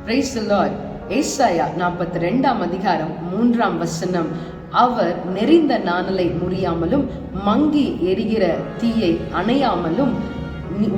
Praise the Lord. ஏசாயா 42 அதிகாரம் 3 அவர் நெறிந்த நாணலை முறியாமலும் மங்கி எரிகிற தீயை அணையாமலும்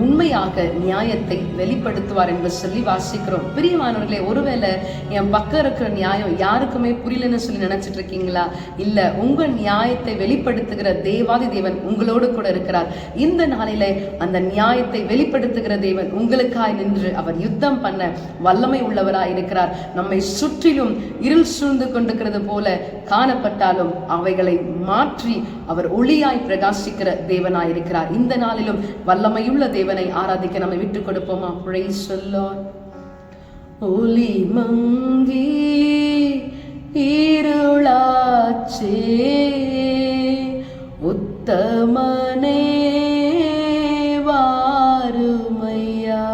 உண்மையாக நியாயத்தை வெளிப்படுத்துவார் என்று சொல்லி வாசிக்கிறோம். பிரியமானவர்களே, ஒருவேளை என் பக்கம் இருக்கிற நியாயம் யாருக்குமே புரியலன்னு சொல்லி நினைச்சிட்டு இருக்கீங்களா? இல்ல, உங்க நியாயத்தை வெளிப்படுத்துகிற தேவாதி தேவன் உங்களோடு கூட இருக்கிறார். இந்த நாளிலே அந்த நியாயத்தை வெளிப்படுத்துகிற தேவன் உங்களுக்காய் நின்று அவர் யுத்தம் பண்ண வல்லமை உள்ளவராய் இருக்கிறார். நம்மை சுற்றிலும் இருள் சூழ்ந்து கொண்டிருக்கிறது போல காணப்பட்டாலும் அவைகளை மாற்றி அவர் ஒளியாய் பிரகாசிக்கிற தேவனாய் இருக்கிறார். இந்த நாளிலும் வல்லமையுள்ள தேவனை ஆராதிக்க நம்மை விட்டுக் கொடுப்போமா? Praise the Lord. ஒளி மங்கி இருளாச்சே, உத்தமனே வாருமையா,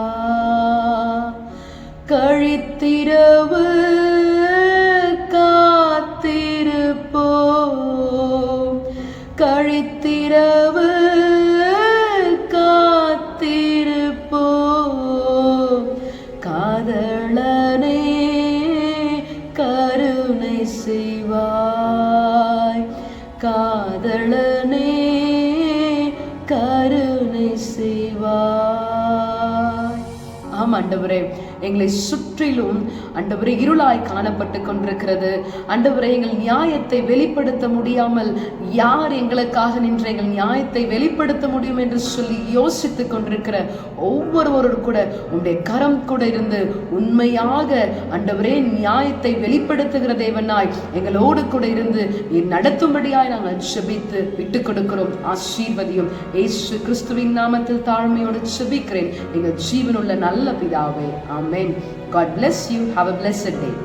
கழித்திரவு காத்திருப்போம், கழித்திரவு காதலனே கருணை செய்வாய், காதலனே கருணை செய்வாய். ஆம் ஆண்டவரே, எங்களை சுற்றிலும் ஆண்டவரே இருளாய் காணப்பட்டு கொண்டிருக்கிறது. ஆண்டவரே, எங்கள் நியாயத்தை வெளிப்படுத்த முடியாமல் யார் எங்களுக்காக நின்று எங்கள் நியாயத்தை வெளிப்படுத்த முடியும் என்று சொல்லி யோசித்துக் கொண்டிருக்கிற ஒவ்வொருவரோடு கூட உங்களுடைய கரம் கூட இருந்து உண்மையாக ஆண்டவரே நியாயத்தை வெளிப்படுத்துகிற தேவனாய் எங்களோடு கூட இருந்து நடத்தும்படியாய் நாங்கள் ஜெபித்து விட்டுக் கொடுக்கிறோம். ஆசீர்வதியும். இயேசு கிறிஸ்துவின் நாமத்தில் தாழ்மையோடு ஜெபிக்கிறேன் எங்கள் ஜீவனுள்ள நல்ல பிதாவே. Amen. God bless you. Have a blessed day.